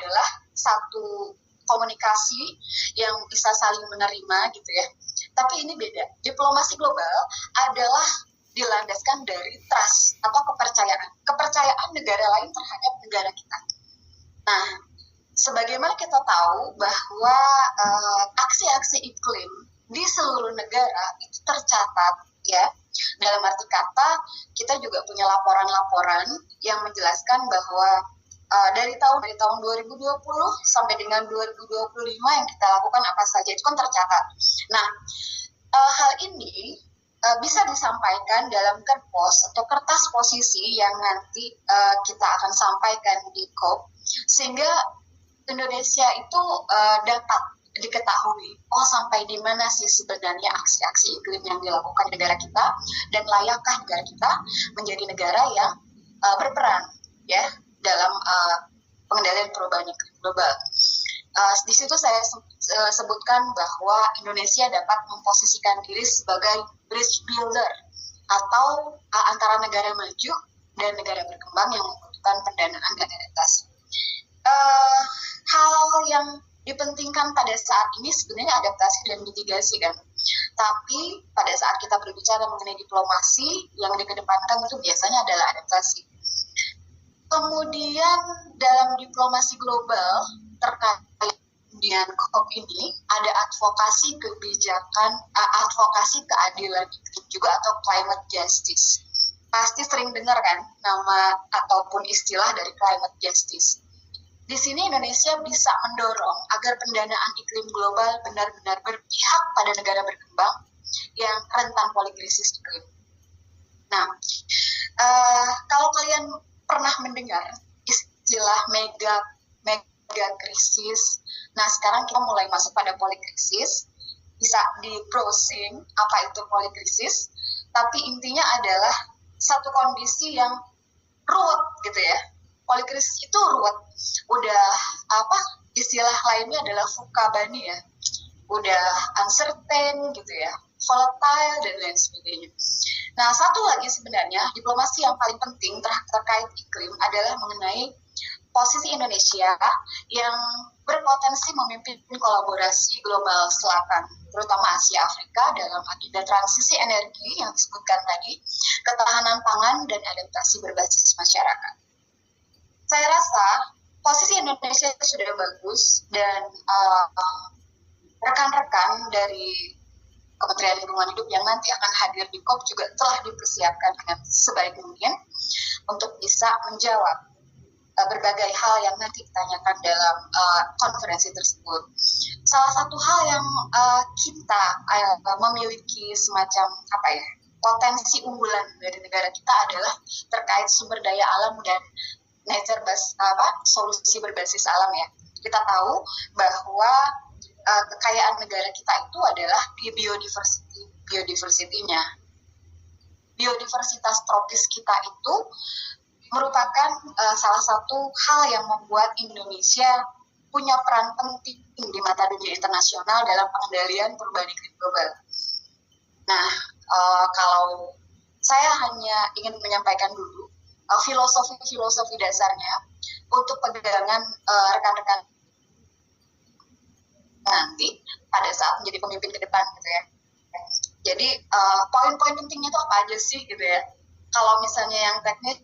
adalah satu komunikasi yang bisa saling menerima gitu ya. Tapi ini beda. Diplomasi global adalah dilandaskan dari trust atau kepercayaan negara lain terhadap negara kita. Nah, sebagaimana kita tahu bahwa aksi-aksi iklim di seluruh negara itu tercatat ya. Dalam arti kata, kita juga punya laporan-laporan yang menjelaskan bahwa dari tahun 2020 sampai dengan 2025 yang kita lakukan apa saja itu kan tercatat. Nah, hal ini bisa disampaikan dalam kertas posisi yang nanti kita akan sampaikan di COP, sehingga Indonesia itu dapat diketahui sampai di mana sih sebenarnya aksi-aksi iklim yang dilakukan negara kita, dan layakkah negara kita menjadi negara yang berperan ya dalam pengendalian perubahan iklim global. Di situ saya sebutkan bahwa Indonesia dapat memposisikan diri sebagai bridge builder atau antara negara maju dan negara berkembang yang membutuhkan pendanaan dan adaptasi. Hal yang dipentingkan pada saat ini sebenarnya adaptasi dan mitigasi kan. Tapi pada saat kita berbicara mengenai diplomasi, yang dikedepankan itu biasanya adalah adaptasi. Kemudian dalam diplomasi global terkait dengan COP ini ada advokasi kebijakan, advokasi keadilan iklim juga atau climate justice. Pasti sering dengar kan nama ataupun istilah dari climate justice. Di sini Indonesia bisa mendorong agar pendanaan iklim global benar-benar berpihak pada negara berkembang yang rentan polikrisis iklim. Nah, kalau kalian pernah mendengar istilah mega krisis, nah sekarang kita mulai masuk pada polikrisis, bisa di browsing apa itu polikrisis, tapi intinya adalah satu kondisi yang ruwet gitu ya. Polikrisis itu ruwet, udah istilah lainnya adalah VUCA-BANI ya, udah uncertain gitu ya, volatile dan lain sebagainya. Nah, satu lagi sebenarnya diplomasi yang paling penting terkait iklim adalah mengenai posisi Indonesia yang berpotensi memimpin kolaborasi global selatan, terutama Asia Afrika dalam agenda transisi energi yang disebutkan tadi, ketahanan pangan dan adaptasi berbasis masyarakat. Saya rasa posisi Indonesia sudah bagus dan rekan-rekan dari Kementerian Lingkungan Hidup yang nanti akan hadir di COP juga telah dipersiapkan dengan sebaik mungkin untuk bisa menjawab berbagai hal yang nanti ditanyakan dalam konferensi tersebut. Salah satu hal yang kita memiliki semacam potensi unggulan dari negara kita adalah terkait sumber daya alam dan solusi berbasis alam ya. Kita tahu bahwa kekayaan negara kita itu adalah di biodiversity-nya. Biodiversitas tropis kita itu merupakan salah satu hal yang membuat Indonesia punya peran penting di mata dunia internasional dalam pengendalian perubahan iklim global. Nah, kalau saya hanya ingin menyampaikan dulu filosofi dasarnya untuk pegangan rekan-rekan nanti pada saat menjadi pemimpin ke depan gitu ya. Jadi poin-poin pentingnya itu apa aja sih gitu ya. Kalau misalnya yang teknis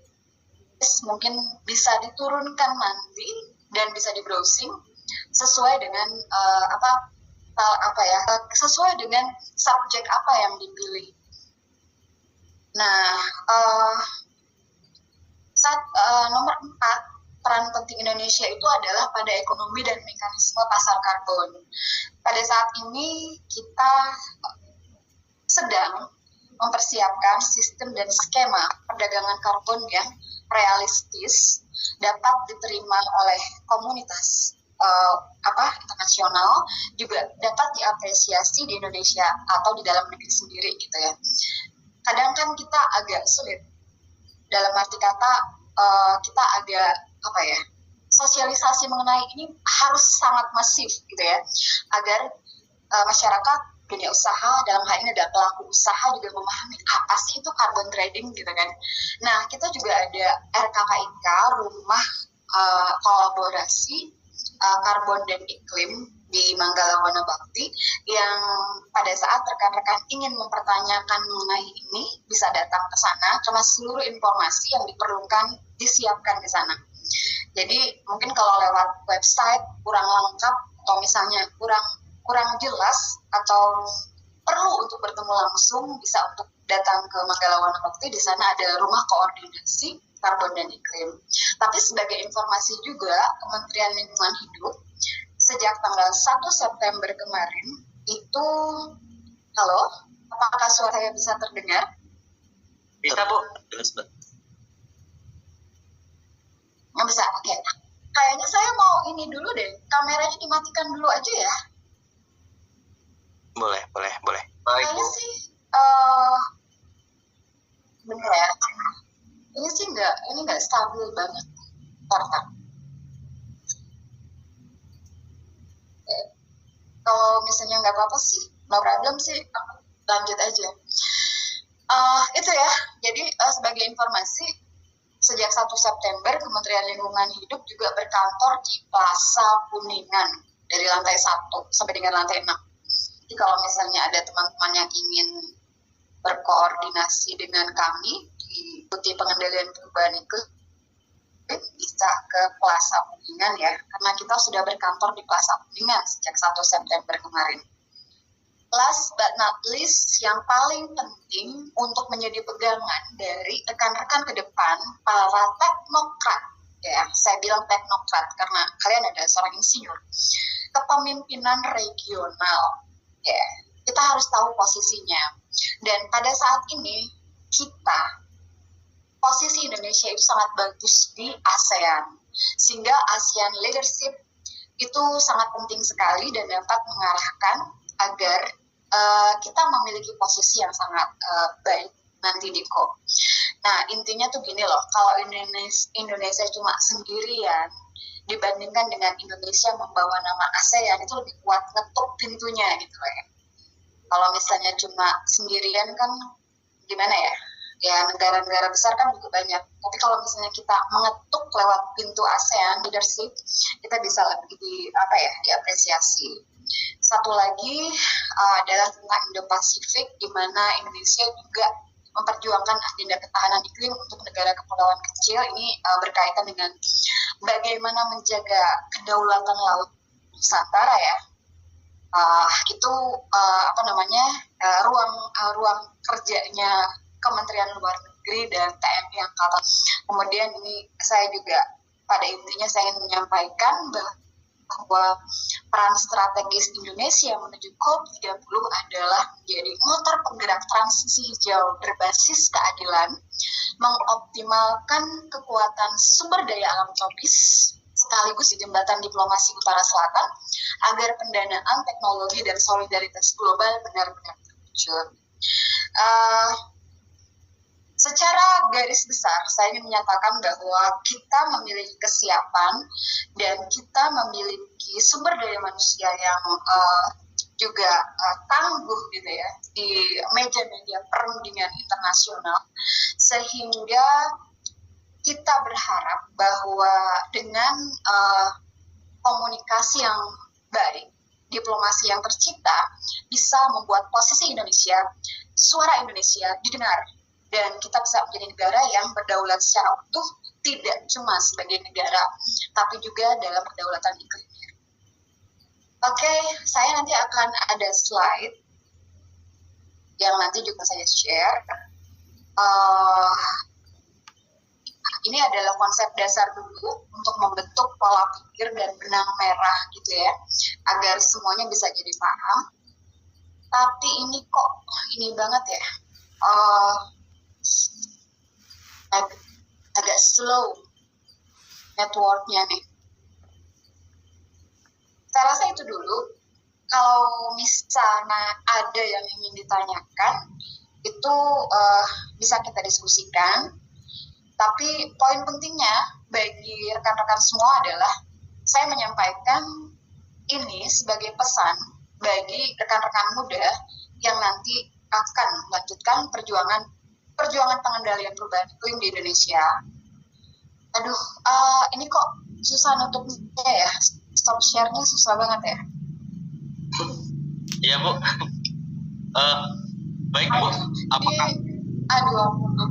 mungkin bisa diturunkan nanti dan bisa di browsing sesuai dengan sesuai dengan subjek apa yang dipilih. Nah, nomor 4, peran penting Indonesia itu adalah pada ekonomi dan mekanisme pasar karbon. Pada saat ini kita sedang mempersiapkan sistem dan skema perdagangan karbon yang realistis, dapat diterima oleh komunitas internasional, juga dapat diapresiasi di Indonesia atau di dalam negeri sendiri gitu ya. Kadang kan kita agak sulit dalam arti kata kita agak sosialisasi mengenai ini harus sangat masif gitu ya, agar masyarakat dunia usaha dalam hal ini ada pelaku usaha juga memahami apa sih itu carbon trading gitu kan. Nah, kita juga ada RKKIK, rumah kolaborasi Karbon dan Iklim di Manggala Bakti, yang pada saat rekan-rekan ingin mempertanyakan mengenai ini bisa datang ke sana, karena seluruh informasi yang diperlukan disiapkan di sana. Jadi mungkin kalau lewat website kurang lengkap atau misalnya kurang jelas atau perlu untuk bertemu langsung, bisa untuk datang ke Manggala Bakti. Di sana ada rumah koordinasi karbon dan iklim. Tapi sebagai informasi juga, Kementerian Lingkungan Hidup sejak tanggal 1 September kemarin itu, halo, apakah suara saya bisa terdengar? Bisa, Bu. Jelas, Bu. Nggak bisa, oke. Kayaknya saya mau ini dulu deh, kameranya dimatikan dulu aja ya. Boleh. Kayaknya sih, bener ya. Ini sih nggak stabil banget. Ntar. Kalau misalnya nggak apa-apa sih, no problem sih, lanjut aja. Itu ya, jadi sebagai informasi, sejak 1 September, Kementerian Lingkungan Hidup juga berkantor di Plaza Kuningan, dari lantai 1 sampai dengan lantai 6. Jadi kalau misalnya ada teman-teman yang ingin berkoordinasi dengan kami, diikuti pengendalian perubahan iklim, bisa ke Plaza Kuningan ya, karena kita sudah berkantor di Plaza Kuningan sejak 1 September kemarin. Last but not least, yang paling penting untuk menjadi pegangan dari rekan-rekan ke depan, para teknokrat, ya, saya bilang teknokrat karena kalian ada seorang insinyur, kepemimpinan regional, ya, kita harus tahu posisinya. Dan pada saat ini, posisi Indonesia itu sangat bagus di ASEAN, sehingga ASEAN leadership itu sangat penting sekali dan dapat mengarahkan agar kita memiliki posisi yang sangat baik nanti di COP. Nah, intinya tuh gini loh, kalau Indonesia cuma sendirian dibandingkan dengan Indonesia membawa nama ASEAN, itu lebih kuat ngetuk pintunya gitu ya. Kalau misalnya cuma sendirian kan gimana ya? Ya, negara-negara besar kan juga banyak. Tapi kalau misalnya kita mengetuk lewat pintu ASEAN leadership, kita bisa lebih diapresiasi. Satu lagi adalah tentang Indo-Pasifik, di mana Indonesia juga memperjuangkan agenda ketahanan iklim untuk negara kepulauan kecil. Ini berkaitan dengan bagaimana menjaga kedaulatan laut Nusantara ya. Ruang kerjanya Kementerian Luar Negeri dan TNI Angkatan. Kemudian ini saya juga pada intinya saya ingin menyampaikan bahwa peran strategis Indonesia menuju COP30 adalah menjadi motor penggerak transisi hijau berbasis keadilan, mengoptimalkan kekuatan sumber daya alam tropis, sekaligus di jembatan diplomasi utara selatan, agar pendanaan teknologi dan solidaritas global benar-benar terwujud. Secara garis besar, saya ingin menyatakan bahwa kita memiliki kesiapan dan kita memiliki sumber daya manusia yang juga tangguh gitu ya di media-media perundingan internasional, sehingga kita berharap bahwa dengan komunikasi yang baik, diplomasi yang tercipta, bisa membuat posisi Indonesia, suara Indonesia didengar, dan kita bisa menjadi negara yang berdaulat secara utuh, tidak cuma sebagai negara, tapi juga dalam kedaulatan iklimnya. Oke, saya nanti akan ada slide yang nanti juga saya share. Ini adalah konsep dasar dulu untuk membentuk pola pikir dan benang merah gitu ya, agar semuanya bisa jadi paham. Tapi ini kok ini banget ya, agak slow networknya nih. Saya rasa itu dulu. Kalau misalnya ada yang ingin ditanyakan, itu bisa kita diskusikan. Tapi poin pentingnya bagi rekan-rekan semua adalah saya menyampaikan ini sebagai pesan bagi rekan-rekan muda yang nanti akan melanjutkan perjuangan pengendalian perubahan iklim di Indonesia. Ini kok susah nutupnya ya. stop share-nya susah banget ya. Iya Bu. Baik Bu, apakah ampun.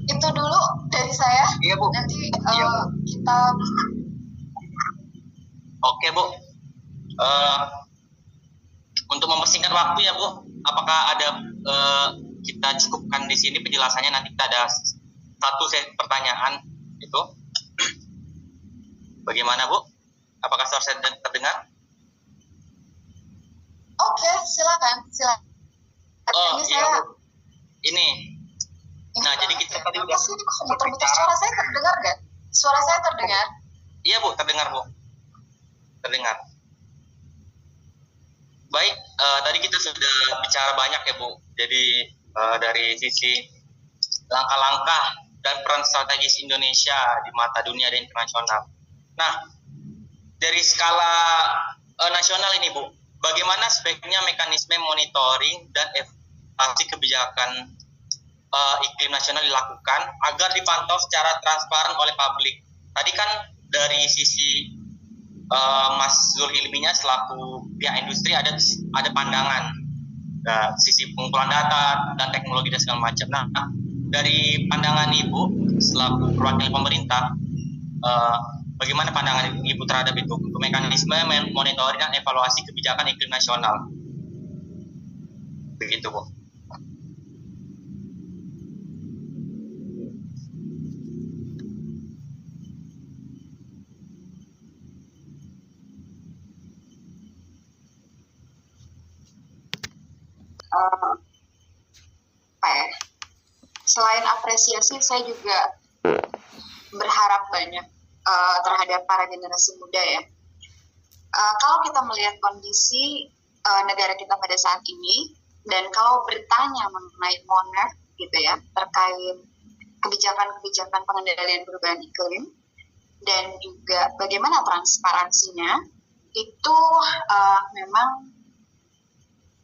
Itu dulu dari saya. Iya Bu. Nanti Iya, Bu. kita. Oke Bu. Untuk mempersingkat waktu ya Bu, apakah ada kita cukupkan di sini penjelasannya, nanti kita ada satu set pertanyaan itu. Bagaimana Bu? Apakah suara saya terdengar? Oke, silakan. Oh ini iya saya... Bu. Ini. Nah, jadi kita tadi udah muter-muter. Suara saya terdengar nggak? Suara saya terdengar? Iya Bu, terdengar Bu. Terdengar. Baik, tadi kita sudah bicara banyak ya Bu. Jadi dari sisi langkah-langkah dan peran strategis Indonesia di mata dunia dan internasional. Nah, dari skala nasional ini Bu, bagaimana sebaiknya mekanisme monitoring dan evaluasi kebijakan iklim nasional dilakukan agar dipantau secara transparan oleh publik? Tadi kan dari sisi Mas Zulhilminya selaku pihak industri ada pandangan sisi pengumpulan data dan teknologi dan segala macam. Nah, dari pandangan Ibu selaku perwakilan pemerintah, bagaimana pandangan Ibu terhadap itu untuk mekanisme monitoring dan evaluasi kebijakan iklim nasional? Begitu Bu. Selain apresiasi, saya juga berharap banyak terhadap para generasi muda ya. Kalau kita melihat kondisi negara kita pada saat ini, dan kalau bertanya mengenai MONEF gitu ya, terkait kebijakan-kebijakan pengendalian perubahan iklim dan juga bagaimana transparansinya, itu memang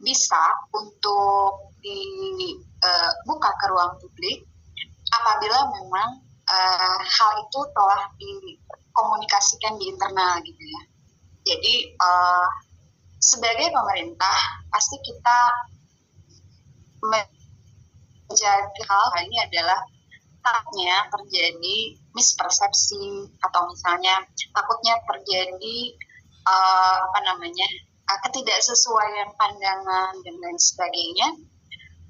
bisa untuk dibuka ke ruang publik apabila memang hal itu telah dikomunikasikan di internal gitu ya. Jadi sebagai pemerintah pasti kita menjaga hal ini adalah takutnya terjadi mispersepsi atau misalnya takutnya terjadi ketidaksesuaian pandangan dan lain sebagainya.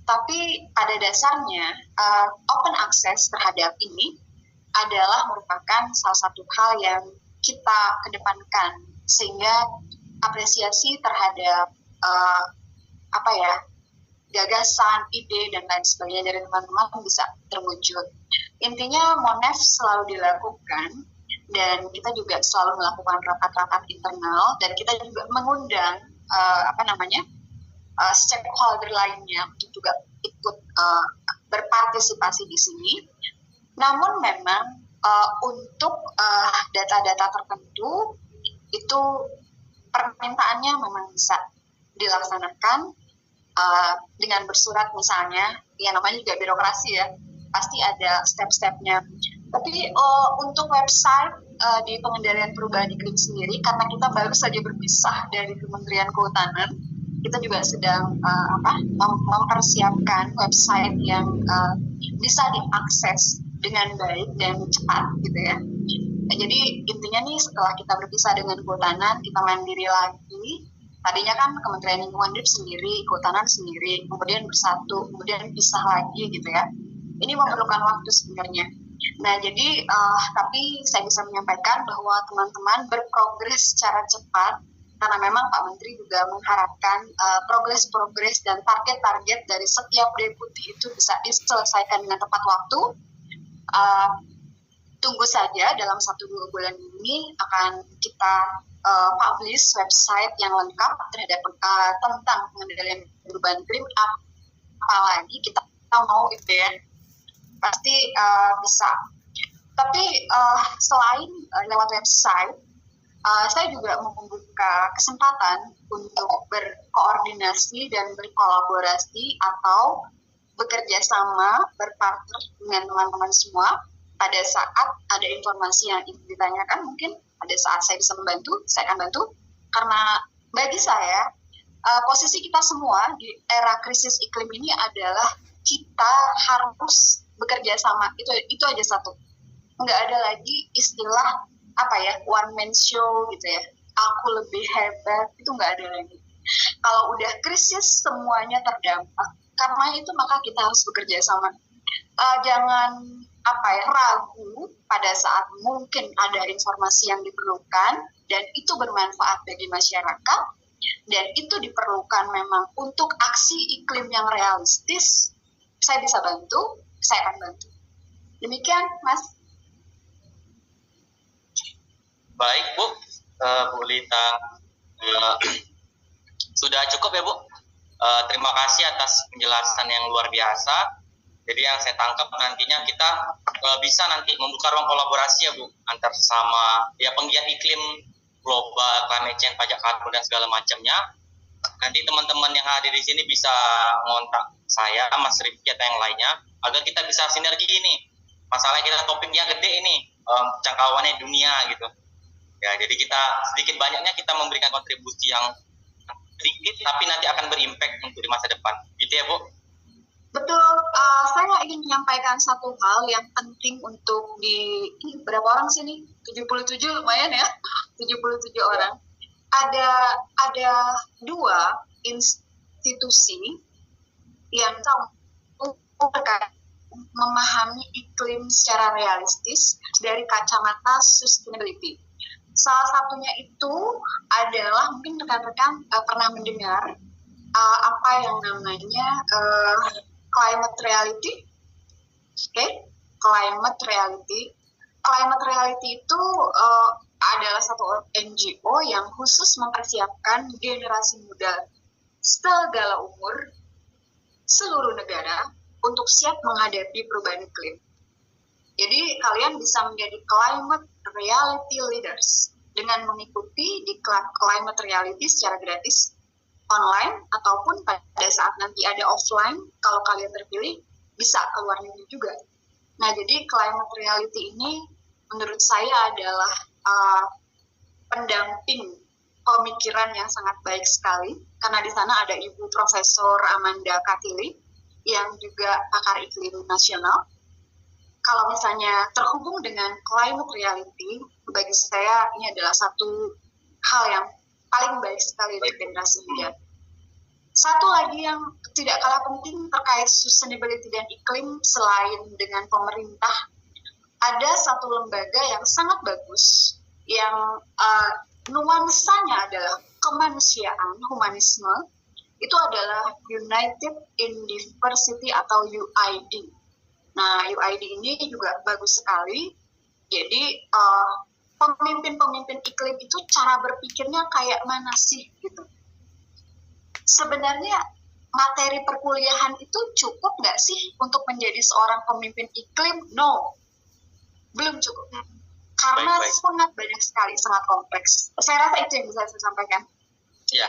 Tapi pada dasarnya open access terhadap ini adalah merupakan salah satu hal yang kita kedepankan, sehingga apresiasi terhadap gagasan, ide dan lain sebagainya dari teman-teman bisa terwujud. Intinya MONEF selalu dilakukan dan kita juga selalu melakukan rapat-rapat internal dan kita juga mengundang stakeholder lainnya untuk juga ikut berpartisipasi di sini. Namun memang untuk data-data tertentu itu permintaannya memang bisa dilaksanakan dengan bersurat misalnya, ya namanya juga birokrasi ya, pasti ada step-stepnya. Tapi untuk website di pengendalian perubahan iklim sendiri, karena kita baru saja berpisah dari Kementerian Kehutanan, kita juga sedang mempersiapkan website yang bisa diakses dengan baik dan cepat gitu ya. Nah, jadi intinya nih setelah kita berpisah dengan Kehutanan, kita mandiri lagi. Tadinya kan Kementerian Lingkungan Hidup sendiri, Kehutanan sendiri, kemudian bersatu, kemudian pisah lagi gitu ya. Ini memerlukan waktu sebenarnya. Nah, jadi tapi saya bisa menyampaikan bahwa teman-teman berprogres secara cepat, karena memang Pak Menteri juga mengharapkan progres-progres dan target-target dari setiap deputi itu bisa diselesaikan dengan tepat waktu. Tunggu saja, dalam 1-2 bulan ini akan kita publish website yang lengkap terhadap tentang pengendalian perubahan iklim. Apalagi kita mau itu ya, pasti bisa. Tapi selain lewat website, saya juga membuka kesempatan untuk berkoordinasi dan berkolaborasi atau bekerja sama, berpartner dengan teman-teman semua pada saat ada informasi yang ingin ditanyakan, mungkin pada saat saya bisa membantu, saya akan bantu. Karena bagi saya, posisi kita semua di era krisis iklim ini adalah kita harus bekerja sama. Itu aja satu. Nggak ada lagi istilah one man show gitu ya. Aku lebih hebat, itu nggak ada lagi. Kalau udah krisis semuanya terdampak. Karena itu maka kita harus bekerja sama. Jangan ragu pada saat mungkin ada informasi yang diperlukan dan itu bermanfaat bagi masyarakat dan itu diperlukan memang untuk aksi iklim yang realistis. Saya bisa bantu, saya akan bantu. Demikian, Mas. Baik, Bu. Bu Lita, sudah cukup ya, Bu. Terima kasih atas penjelasan yang luar biasa. Jadi yang saya tangkap nantinya kita bisa nanti membuka ruang kolaborasi ya, Bu, antar sesama ya penggiat iklim global, climate change, pajak karbon dan segala macamnya. Nanti teman-teman yang hadir di sini bisa ngontak saya, Mas Rifki atau yang lainnya, agar kita bisa sinergi ini. Masalah kita topiknya gede ini, jangkauannya dunia gitu. Ya, jadi kita sedikit banyaknya kita memberikan kontribusi yang sedikit, tapi nanti akan berimpact untuk di masa depan. Gitu ya, Bu? Betul, saya ingin menyampaikan satu hal yang penting untuk ini berapa orang sini? 77 lumayan ya, 77 orang. Ada dua institusi yang terkait memahami iklim secara realistis dari kacamata sustainability. Salah satunya itu adalah mungkin rekan-rekan pernah mendengar apa yang namanya climate reality. Climate reality. Climate reality itu adalah satu NGO yang khusus mempersiapkan generasi muda segala umur seluruh negara untuk siap menghadapi perubahan iklim. Jadi kalian bisa menjadi climate reality leaders dengan mengikuti di climate reality secara gratis online ataupun pada saat nanti ada offline, kalau kalian terpilih bisa ke luar negeri juga. Nah, jadi climate reality ini menurut saya adalah pendamping pemikiran yang sangat baik sekali, karena di sana ada Ibu Profesor Amanda Katili yang juga pakar iklim nasional. Kalau misalnya terhubung dengan climate reality, bagi saya ini adalah satu hal yang paling baik sekali untuk generasi muda. Satu lagi yang tidak kalah penting terkait sustainability dan iklim selain dengan pemerintah, ada satu lembaga yang sangat bagus yang nuansanya adalah kemanusiaan, humanisme. Itu adalah United in Diversity atau UID. Nah, UID ini juga bagus sekali. Jadi pemimpin-pemimpin iklim itu cara berpikirnya kayak mana sih gitu. Sebenarnya materi perkuliahan itu cukup nggak sih untuk menjadi seorang pemimpin iklim? No, belum cukup. Karena sangat banyak sekali, sangat kompleks. Saya rasa itu yang bisa saya sampaikan. Iya.